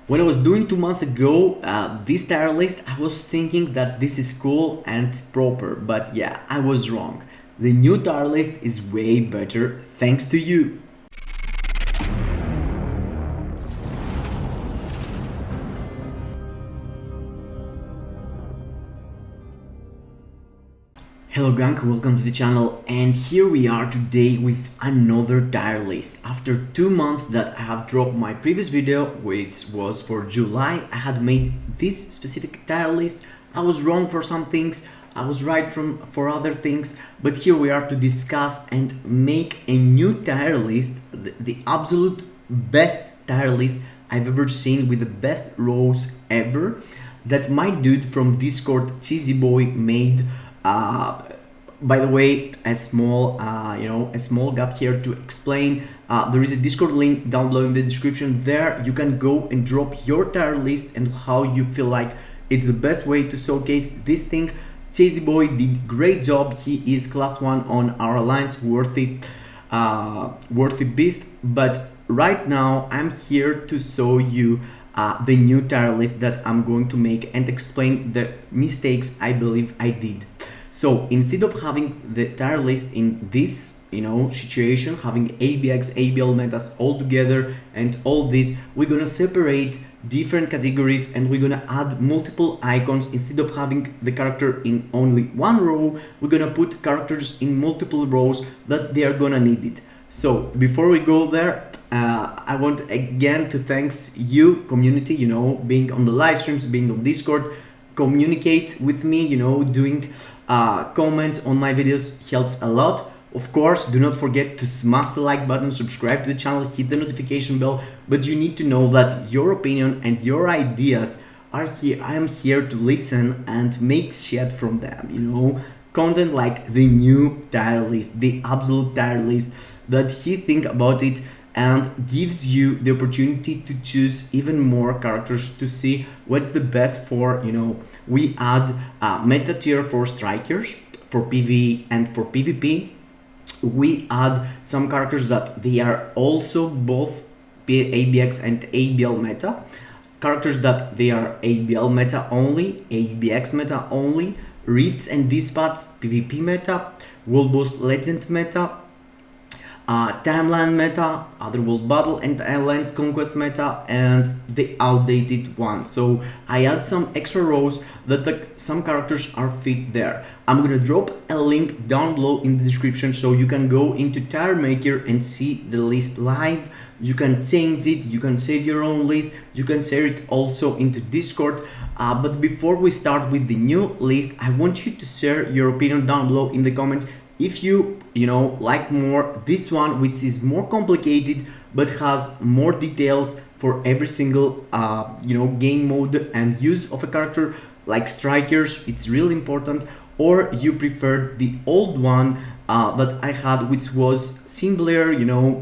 When I was doing 2 months ago this tier list, I was thinking that this is cool and proper, but yeah, I was wrong. The new tier list is way better thanks to you. Hello gang, welcome to the channel, and here we are today with another tier list. After 2 months that I have dropped my previous video, which was for July, I had made this specific tier list. I was wrong for some things, I was right for other things, but here we are to discuss and make a new tier list, the absolute best tier list I've ever seen, with the best rows ever, that my dude from Discord, Cheesy Boy, made. By the way, a small gap here to explain. There is a Discord link down below in the description. There you can go and drop your tier list and how you feel like it's the best way to showcase this thing. Cheesy Boy did great job. He is class 1 on our alliance, worthy beast. But right now I'm here to show you the new tier list that I'm going to make and explain the mistakes I believe I did. So instead of having the tier list in this situation, having ABX, ABL metas all together and all this, we're gonna separate different categories and we're gonna add multiple icons. Instead of having the character in only one row, we're gonna put characters in multiple rows that they are gonna need it. So before we go there, I want again to thank you, community, being on the live streams, being on Discord, communicate with me, doing comments on my videos helps a lot. Of course, do not forget to smash the like button, subscribe to the channel, hit the notification bell, but you need to know that your opinion and your ideas are here. I am here to listen and make shit from them, content like the new tier list, the absolute tier list, that he think about it and gives you the opportunity to choose even more characters to see what's the best for, we add meta tier for strikers, for PVE and for PvP. We add some characters that they are also both ABX and ABL meta, characters that they are ABL meta only, ABX meta only, Rifts and Dispatch PvP meta, World Boss Legend meta, Timeline meta, Otherworld Battle and Alliance Conquest meta, and the outdated one. So I add some extra rows that some characters are fit there. I'm gonna drop a link down below in the description so you can go into Tier Maker and see the list live. You can change it, you can save your own list, you can share it also into Discord. But before we start with the new list, I want you to share your opinion down below in the comments. If you like more this one, which is more complicated but has more details for every single game mode and use of a character, like strikers, it's really important, or you prefer the old one that I had, which was simpler,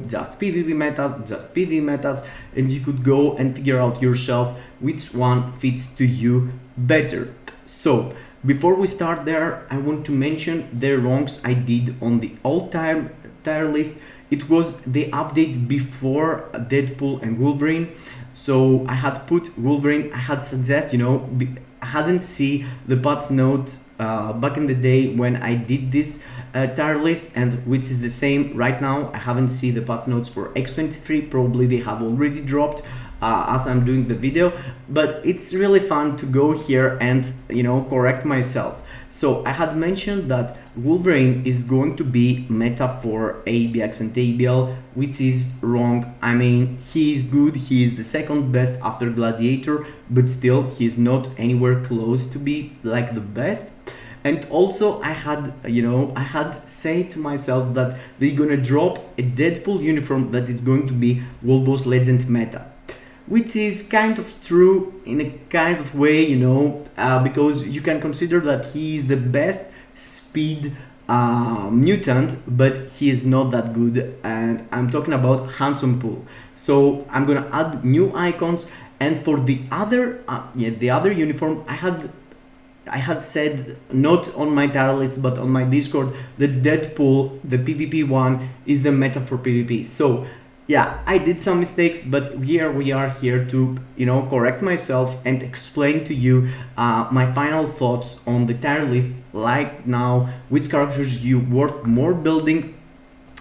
just PvP metas, just PvE metas, and you could go and figure out yourself which one fits to you better. So before we start there, I want to mention the wrongs I did on the all-time tier list. It was the update before Deadpool and Wolverine. So I had put Wolverine, I had suggest, I hadn't seen the patch note back in the day when I did this tier list, and which is the same right now. I haven't seen the patch notes for X23, probably they have already dropped as I'm doing the video, but it's really fun to go here and correct myself. So I had mentioned that Wolverine is going to be meta for ABX and ABL, which is wrong. I mean, he is good, he is the second best after Gladiator, but still he is not anywhere close to be like the best. And also I had said to myself that they're gonna drop a Deadpool uniform that is going to be World Boss Legend meta, which is kind of true in a kind of way, because you can consider that he is the best speed mutant, but he is not that good, and I'm talking about Handsome Pool. So I'm gonna add new icons, and for the other uniform, I had said, not on my tier list but on my Discord, that Deadpool, the PvP one, is the meta for PvP. So Yeah, I did some mistakes, but here we are here to, correct myself and explain to you my final thoughts on the tier list. Like now, which characters you worth more building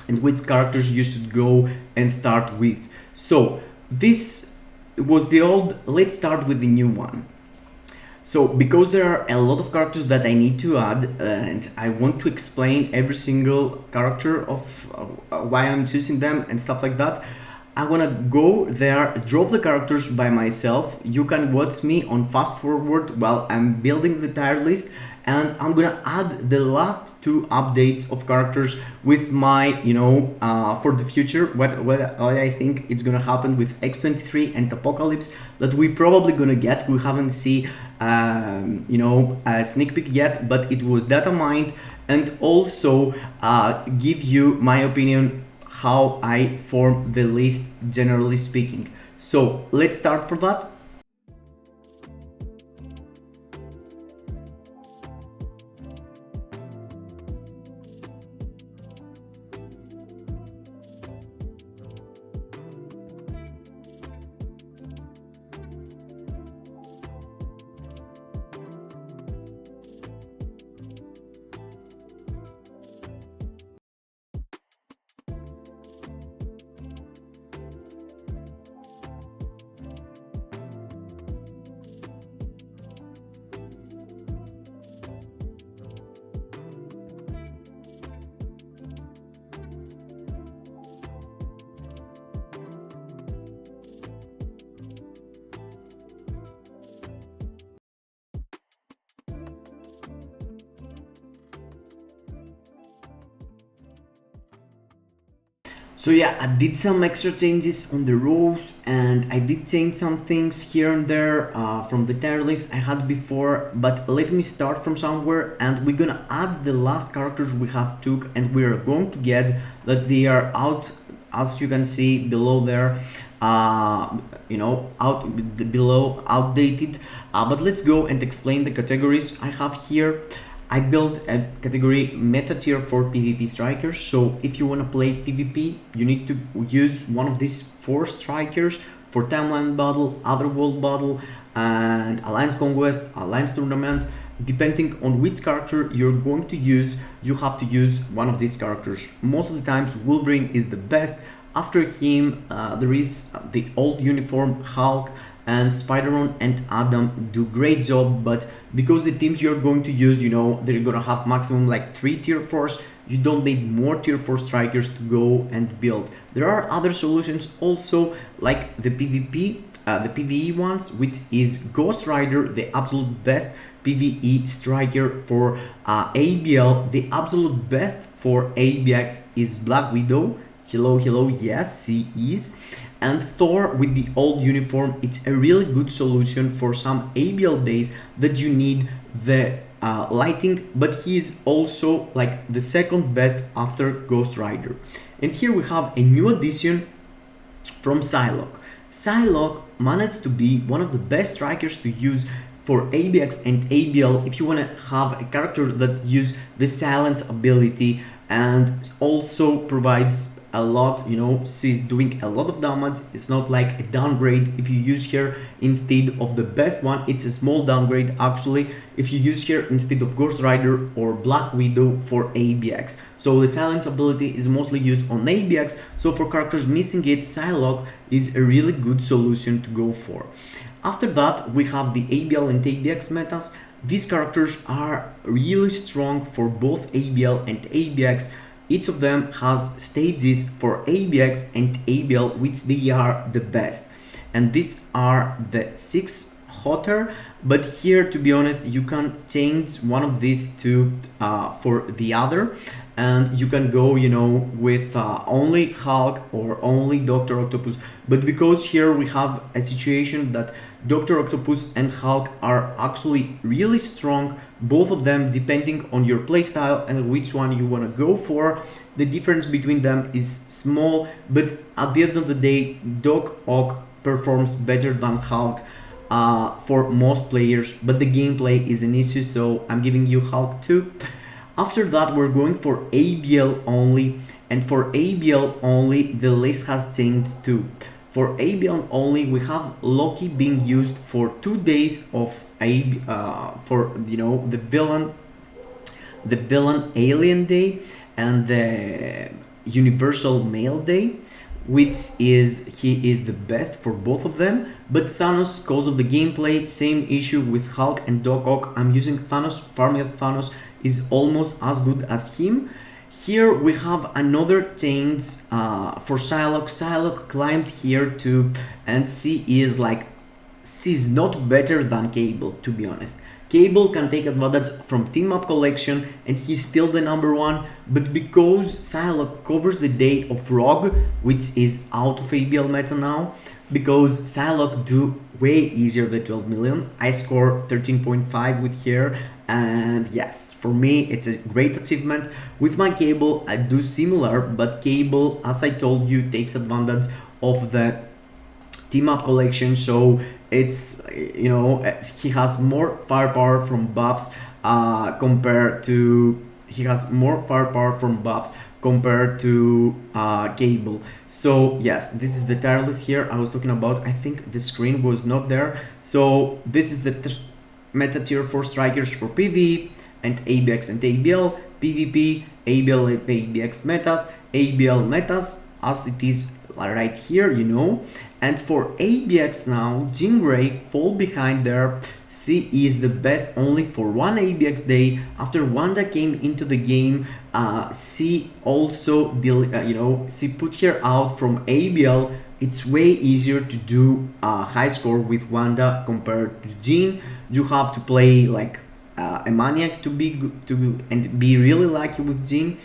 and which characters you should go and start with. So this was the old. Let's start with the new one. So because there are a lot of characters that I need to add, and I want to explain every single character of why I'm choosing them and stuff like that, I wanna go there, drop the characters by myself. You can watch me on fast forward while I'm building the tier list, and I'm gonna add the last two updates of characters with my, for the future, what I think it's gonna happen with X23 and Apocalypse that we probably gonna get. We haven't seen, a sneak peek yet, but it was data mined, and also give you my opinion how I form the list generally speaking. So let's start for that. So yeah, I did some extra changes on the rows, and I did change some things here and there from the tier list I had before, but let me start from somewhere, and we're gonna add the last characters we have took, and we're going to get that they are out, as you can see below there, below outdated, but let's go and explain the categories I have here. I built a category meta tier for PvP strikers. So if you want to play PvP, you need to use one of these 4 strikers for timeline battle, other world battle, and alliance conquest, alliance tournament. Depending on which character you're going to use, you have to use one of these characters. Most of the times Wolverine is the best. After him, there is the old uniform, Hulk, and Spider-Man and Adam do great job, but because the teams you're going to use, they're gonna have maximum like 3 tier 4s, you don't need more tier 4 strikers to go and build. There are other solutions also, like the PvP, the PVE ones, which is Ghost Rider, the absolute best PVE striker for ABL. The absolute best for ABX is Black Widow. Hello, yes, she is. And Thor with the old uniform, it's a really good solution for some ABL days that you need the lighting, but he is also like the second best after Ghost Rider. And here we have a new addition from Psylocke. Psylocke managed to be one of the best strikers to use for ABX and ABL if you want to have a character that use the silence ability and also provides a lot, she's doing a lot of damage. It's not like a downgrade if you use her instead of the best one. It's a small downgrade actually if you use her instead of Ghost Rider or Black Widow for ABX. So the silence ability is mostly used on ABX, so for characters missing it, Psylocke is a really good solution to go for. After that, we have the ABL and ABX metas. These characters are really strong for both ABL and ABX. Each of them has stages for ABX and ABL, which they are the best. And these are the 6 hotter, but here, to be honest, you can change one of these two for the other. And you can go, with only Hulk or only Dr. Octopus. But because here we have a situation that Dr. Octopus and Hulk are actually really strong, both of them depending on your playstyle and which one you want to go for. The difference between them is small, but at the end of the day, Doc Ock performs better than Hulk for most players, but the gameplay is an issue, so I'm giving you Hulk too. After that, we're going for ABL only, and for ABL only the list has changed too. For ABL only, we have Loki being used for 2 days of for the villain alien day and the universal male day, which is he is the best for both of them. But Thanos, because of the gameplay, same issue with Hulk and Doc Ock. I'm using Thanos. Farming Thanos is almost as good as him. Here we have another change for Psylocke. Psylocke climbed here too, and she's not better than Cable, to be honest. Cable can take advantage from team up collection and he's still the number one, but because Psylocke covers the day of Rogue, which is out of ABL meta now, because Psylocke do way easier than 12 million. I score 13.5 with here, and yes, for me it's a great achievement. With my Cable I do similar, but Cable, as I told you, takes advantage of the team up collection, so it's, you know, he has more firepower from buffs compared to Cable. So yes, this is the tier list here I was talking about. I think the screen was not there. So this is the meta tier for strikers for PvE and ABX and ABL, PvP, ABL, ABX metas, ABL metas as it is right here, you know. And for ABX now, Jean Grey fall behind there. She is the best only for one ABX day. After Wanda came into the game, she also she put her out from ABL. It's way easier to do a high score with Wanda compared to Jean. You have to play like a maniac to be good, and be really lucky with Jean.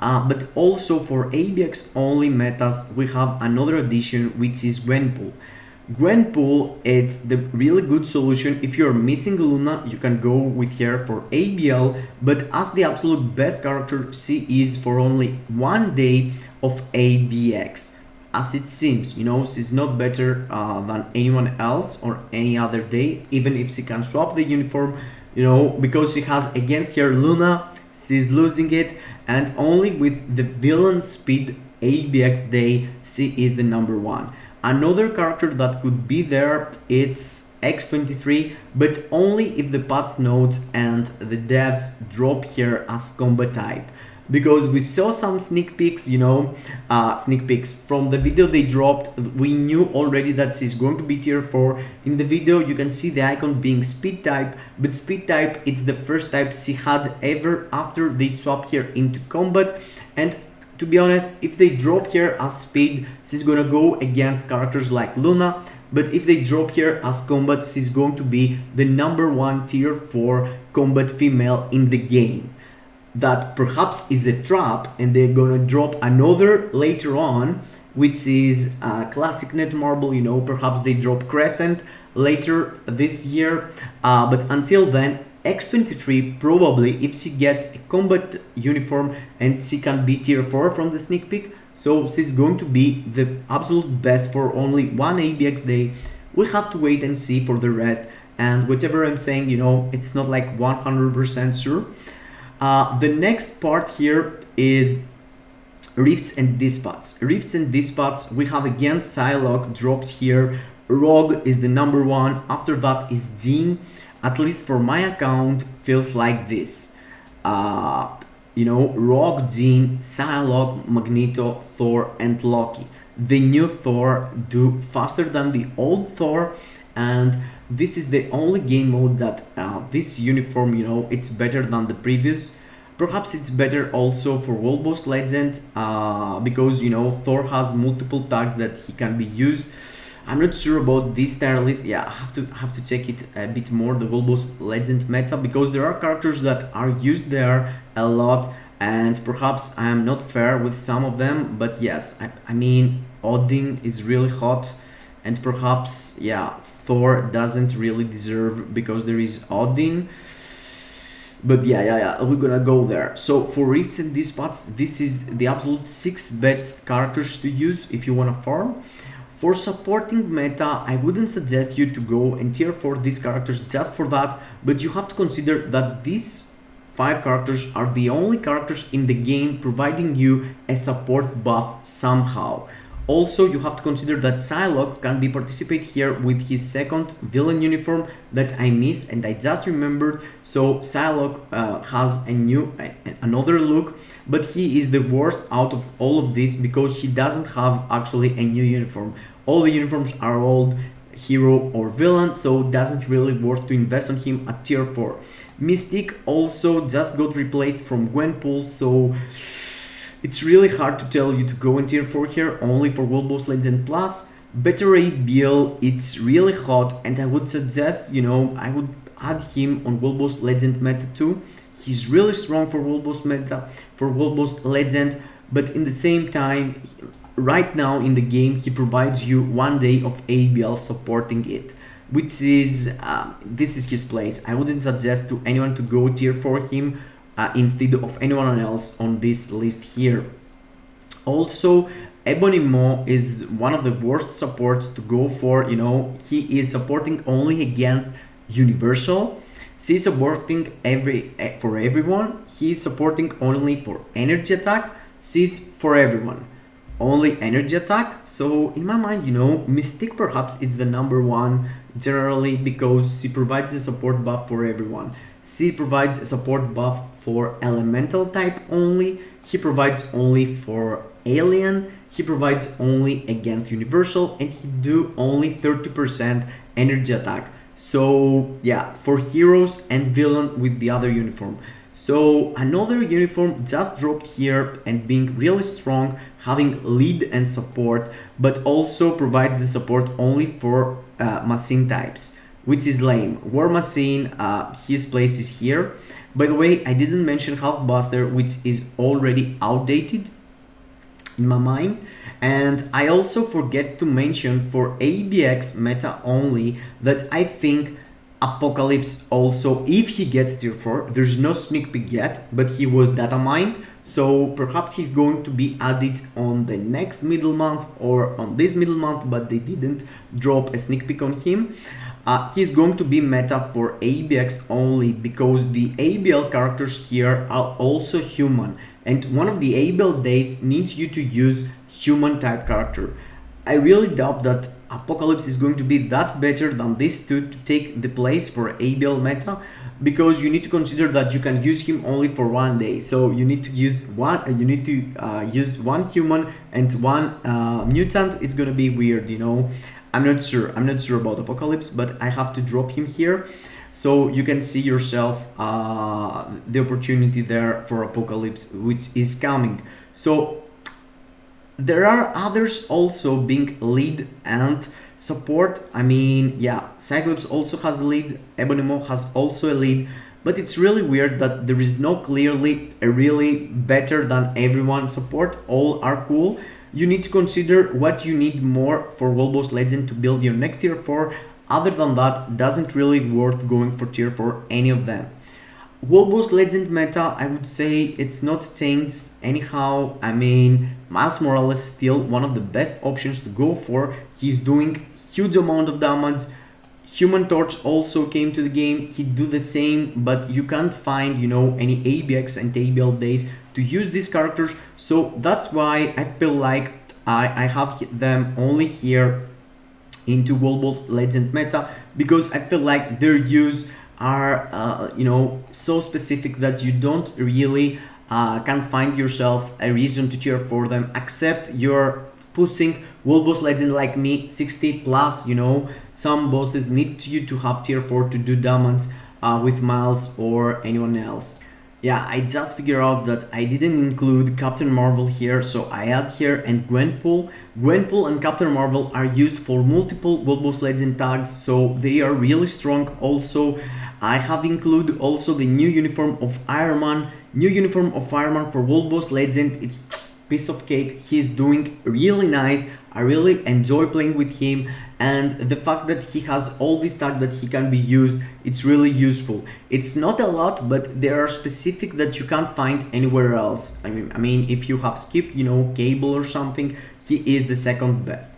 But also for ABX only metas, we have another addition, which is Gwenpool. Gwenpool, it's the really good solution. If you're missing Luna, you can go with her for ABL, but as the absolute best character, she is for only 1 day of ABX. As it seems, you know, she's not better than anyone else or any other day, even if she can swap the uniform, you know, because she has against her Luna, she's losing it, and only with the villain speed ABX day, she is the number one. Another character that could be there, it's X23, but only if the patch notes and the devs drop here as combat type. Because we saw some sneak peeks, you know, sneak peeks from the video they dropped. We knew already that she's going to be tier 4. In the video you can see the icon being speed type, but speed type, it's the first type she had ever after they swapped her into combat. And to be honest, if they drop here as speed, she's gonna go against characters like Luna, but if they drop here as combat, she's going to be the number 1 tier 4 combat female in the game. That perhaps is a trap, and they're gonna drop another later on, which is classic Netmarble, you know, perhaps they drop Crescent later this year, but until then, X23 probably, if she gets a combat uniform and she can be tier 4 from the sneak peek, so she's going to be the absolute best for only one ABX day. We have to wait and see for the rest, and whatever I'm saying, you know, it's not like 100% sure. The next part here is Rifts and Dispatch. Rifts and Dispatch, we have again Psylocke drops here. Rogue is the number 1. After that is Jean. At least for my account, feels like this. You know, Rogue, Jean, Psylocke, Magneto, Thor, and Loki. The new Thor do faster than the old Thor, and this is the only game mode that this uniform, you know, it's better than the previous. Perhaps it's better also for World Boss Legend because, you know, Thor has multiple tags that he can be used. I'm not sure about this tier list. Yeah, I have to check it a bit more, the World Boss Legend meta, because there are characters that are used there a lot, and perhaps I'm not fair with some of them, but yes, I mean, Odin is really hot, and perhaps, yeah, Thor doesn't really deserve because there is Odin. But yeah, we're gonna go there. So for Rifts and Dispatch, this is the absolute 6 best characters to use if you wanna farm. For supporting meta, I wouldn't suggest you to go and tier 4 these characters just for that, but you have to consider that these 5 characters are the only characters in the game providing you a support buff somehow. Also, you have to consider that Psylocke can be participate here with his second villain uniform that I missed and I just remembered. So Psylocke has another look, but he is the worst out of all of this because he doesn't have actually a new uniform. All the uniforms are old, hero or villain, so it doesn't really worth to invest on him at tier 4. Mystique also just got replaced from Gwenpool, so it's really hard to tell you to go in tier 4 here, only for World Boss Legend Plus. Better ABL, it's really hot, and I would suggest, I would add him on World Boss Legend meta too. He's really strong for World Boss meta, for World Boss Legend, but in the same time, right now in the game, he provides you 1 day of ABL supporting it, which is, this is his place. I wouldn't suggest to anyone to go tier 4 him, instead of anyone else on this list here. Also, Ebony Maw is one of the worst supports to go for. He is supporting only against Universal. She's supporting for everyone. He's supporting only for energy attack. She's for everyone, only energy attack. So in my mind, Mystique perhaps it's the #1 generally because she provides a support buff for everyone. She provides a support buff for elemental type only. He provides only for alien. He provides only against universal, and he do only 30% energy attack. So yeah, for heroes and villain with the other uniform. So another uniform just dropped here and being really strong, having lead and support, but also provide the support only for machine types, which is lame. War Machine, his place is here. By the way, I didn't mention Hulkbuster, which is already outdated in my mind. And I also forget to mention for ABX meta only that I think Apocalypse also, if he gets tier 4, there's no sneak peek yet, but he was data mined, so perhaps he's going to be added on the next middle month or on this middle month, but they didn't drop a sneak peek on him. He's going to be meta for ABX only because the ABL characters here are also human, and one of the ABL days needs you to use human type character. I really doubt that Apocalypse is going to be that better than these two to take the place for ABL meta, because you need to consider that you can use him only for 1 day. So you need to use use one human and one mutant. It's gonna be weird, I'm not sure about Apocalypse, but I have to drop him here so you can see yourself the opportunity there for Apocalypse, which is coming. So there are others also being lead and support. I mean, yeah, Cyclops also has a lead, Ebony Maw has also a lead, but it's really weird that there is no clearly a really better than everyone support. All are cool. You need to consider what you need more for World Boss Legend to build your next tier 4. Other than that, doesn't really worth going for tier 4 any of them. World Boss Legend meta, I would say it's not changed anyhow. I mean, Miles Morales is still one of the best options to go for. He's doing huge amount of damage. Human Torch also came to the game. He do the same, but you can't find, any ABX and ABL days to use these characters. So that's why I feel like I have them only here into World Boss Legend meta, because I feel like their use are so specific that you don't really can find yourself a reason to cheer for them, except you're pushing World Boss Legend like me 60 plus. Some bosses need you to have tier 4 to do damage with Miles or anyone else. Yeah, I just figured out that I didn't include Captain Marvel here, so I add here and Gwenpool. Gwenpool and Captain Marvel are used for multiple World Boss Legend tags, so they are really strong. Also, I have included also the new uniform of Iron Man. New uniform of Iron Man for World Boss Legend, it's piece of cake. He's doing really nice. I really enjoy playing with him, and the fact that he has all these tags that he can be used, it's really useful. It's not a lot, but there are specific that you can't find anywhere else. I mean, if you have skipped, Cable or something, he is the second best.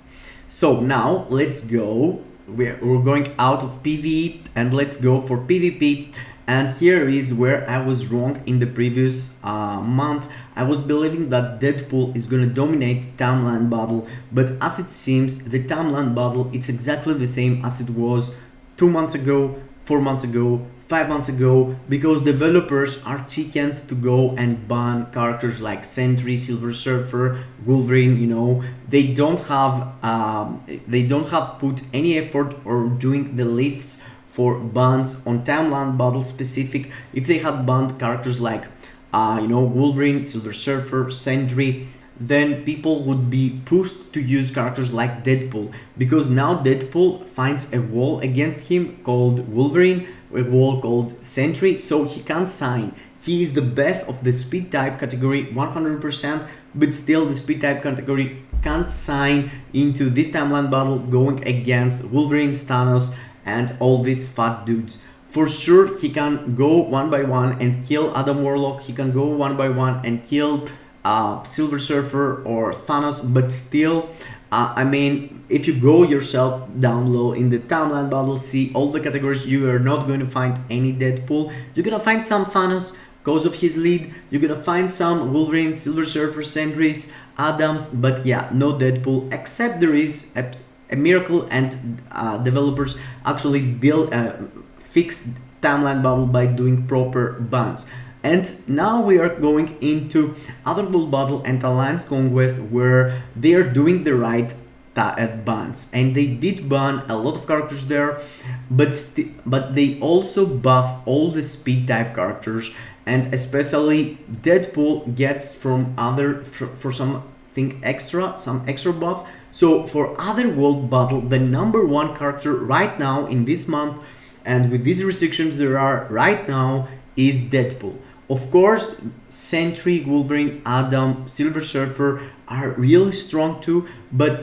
So now let's go. We're going out of PvE and let's go for PvP. And here is where I was wrong in the previous month. I was believing that Deadpool is gonna dominate Timeline Battle, but as it seems, the Timeline Battle, it's exactly the same as it was 2 months ago, 4 months ago, 5 months ago, because developers are chickens to go and ban characters like Sentry, Silver Surfer, Wolverine. You know, they don't have put any effort or doing the lists for bans on Timeline Battle specific. If they had banned characters like Wolverine, Silver Surfer, Sentry, then people would be pushed to use characters like Deadpool, because now Deadpool finds a wall against him called Wolverine, a wall called Sentry, so he can't sign. He is the best of the speed type category 100%, but still the speed type category can't sign into this Timeline Battle going against Wolverine, Thanos, and all these fat dudes. For sure, he can go one by one and kill Adam Warlock. He can go one by one and kill Silver Surfer or Thanos, but still, I mean, if you go yourself down low in the Timeline Battle, see all the categories, you are not going to find any Deadpool. You're gonna find some Thanos because of his lead. You're gonna find some Wolverine, Silver Surfer, Sentries, Adams, but yeah, no Deadpool, except there is a miracle, and developers actually fixed Timeline Battle by doing proper bans. And now we are going into Otherworld Battle and Alliance Conquest, where they are doing the right bans, and they did ban a lot of characters there, but they also buff all the speed type characters, and especially Deadpool gets from for something extra, some extra buff. So for Otherworld Battle, the #1 character right now in this month, and with these restrictions there are right now, is Deadpool. Of course, Sentry, Wolverine, Adam, Silver Surfer are really strong too, but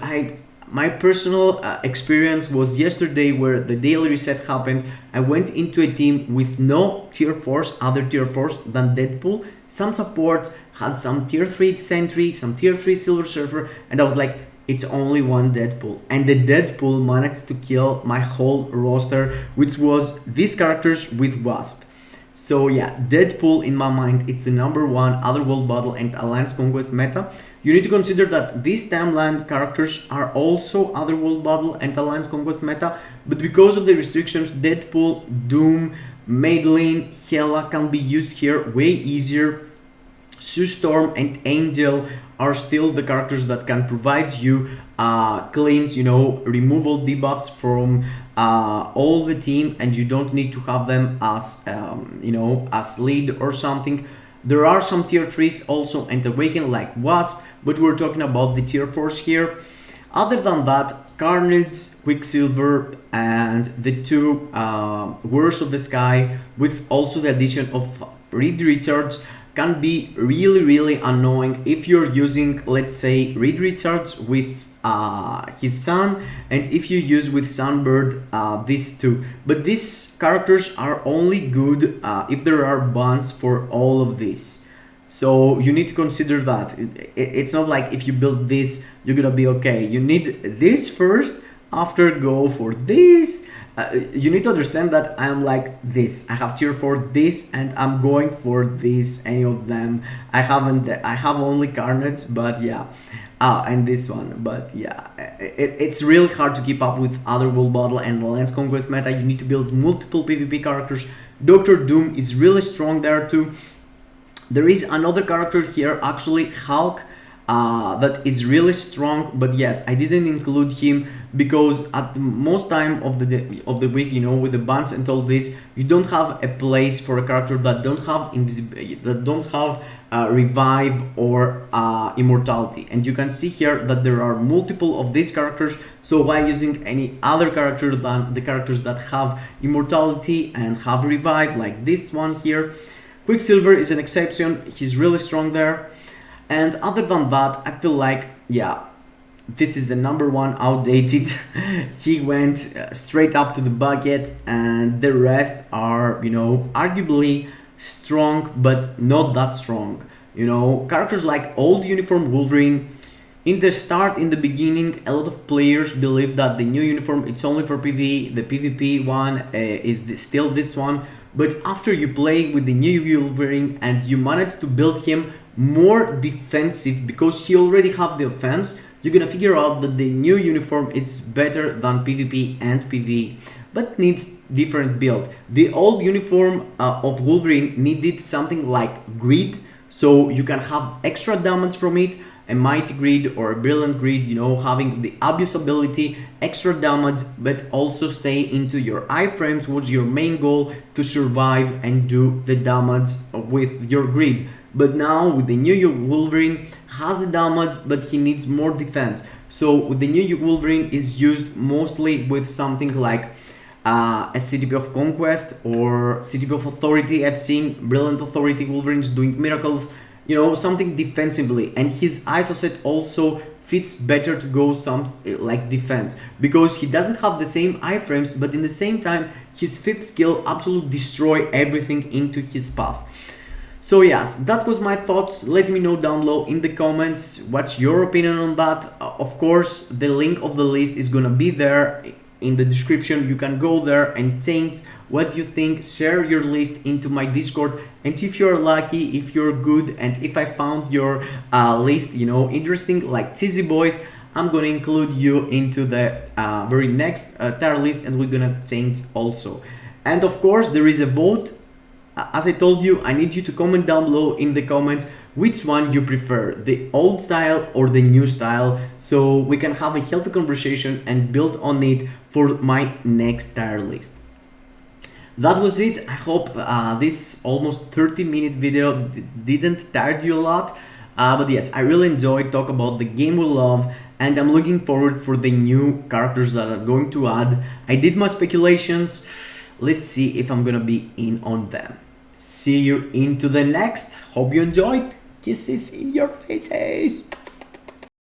my personal experience was yesterday, where the daily reset happened. I went into a team with no tier 4s, other tier 4s than Deadpool. Some supports had some tier 3 Sentry, some tier 3 Silver Surfer, and I was like, it's only one Deadpool. And the Deadpool managed to kill my whole roster, which was these characters with Wasp. So yeah, Deadpool in my mind, it's the #1 Otherworld Battle and Alliance Conquest meta. You need to consider that these timeline characters are also Otherworld Battle and Alliance Conquest meta, but because of the restrictions, Deadpool, Doom, Madeline, Hela can be used here way easier. Sue Storm and Angel are still the characters that can provide you cleans, removal debuffs from all the team, and you don't need to have them as as lead or something. There are some tier 3s also and Awaken like Wasp, but we're talking about the tier 4s here. Other than that, Carnage, Quicksilver, and the two Warriors of the Sky, with also the addition of Reed Richards, can be really annoying if you're using, let's say, Reed Richards with his son, and if you use with Sunbird these two. But these characters are only good if there are bans for all of these. So you need to consider that. It's not like if you build this, you're gonna be okay. You need this first, after go for this. You need to understand that I'm like this. I have tier 4 this, and I'm going for this, any of them. I have only Carnage, but yeah. And this one, but yeah, it's really hard to keep up with Otherworld Battle and Alliance Conquest meta. You need to build multiple PvP characters. Doctor Doom is really strong there too. There is another character here, actually Hulk, that is really strong, but yes, I didn't include him because at most time of the week, with the bans and all this, you don't have a place for a character that don't have revive or immortality. And you can see here that there are multiple of these characters, so why using any other character than the characters that have immortality and have revive, like this one here. Quicksilver is an exception, he's really strong there. And other than that, I feel like, yeah, this is the #1 outdated. He went straight up to the bucket, and the rest are, arguably strong, but not that strong. Characters like Old Uniform Wolverine. In the beginning, a lot of players believed that the new uniform, it's only for PvE. The PvP one is still this one. but after you play with the new Wolverine and you manage to build him more defensive because he already have the offense, you're gonna figure out that the new uniform is better than PvP and PvE, but needs different build. The old uniform of Wolverine needed something like grid, so you can have extra damage from it, a mighty grid or a brilliant grid, you know, having the obvious ability, extra damage, but also stay into your iframes, what's your main goal, to survive and do the damage with your grid. But now with the new Wolverine has the damage, but he needs more defense. So with the new Wolverine is used mostly with something like a CTP of Conquest or CTP of Authority. I've seen brilliant Authority Wolverines doing miracles, you know, something defensively, and his ISO set also fits better to go some like defense because he doesn't have the same iframes, but in the same time his fifth skill absolutely destroy everything into his path. So yes, that was my thoughts. Let me know down below in the comments what's your opinion on that. Of course, the link of the list is gonna be there in the description. You can go there and change what you think, share your list into my Discord, and if you're lucky, if you're good, and if I found your list, you know, interesting like cheesy boys, I'm gonna include you into the very next tier list, and we're gonna change also. And of course there is a vote. As I told you, I need you to comment down below in the comments which one you prefer, the old style or the new style, so we can have a healthy conversation and build on it for my next tier list. That was it. I hope this almost 30-minute video didn't tire you a lot, but yes, I really enjoyed talking about the game we love, and I'm looking forward for the new characters that I'm going to add. I did my speculations. Let's see if I'm gonna be in on them. See you into the next. Hope you enjoyed. Kisses in your faces.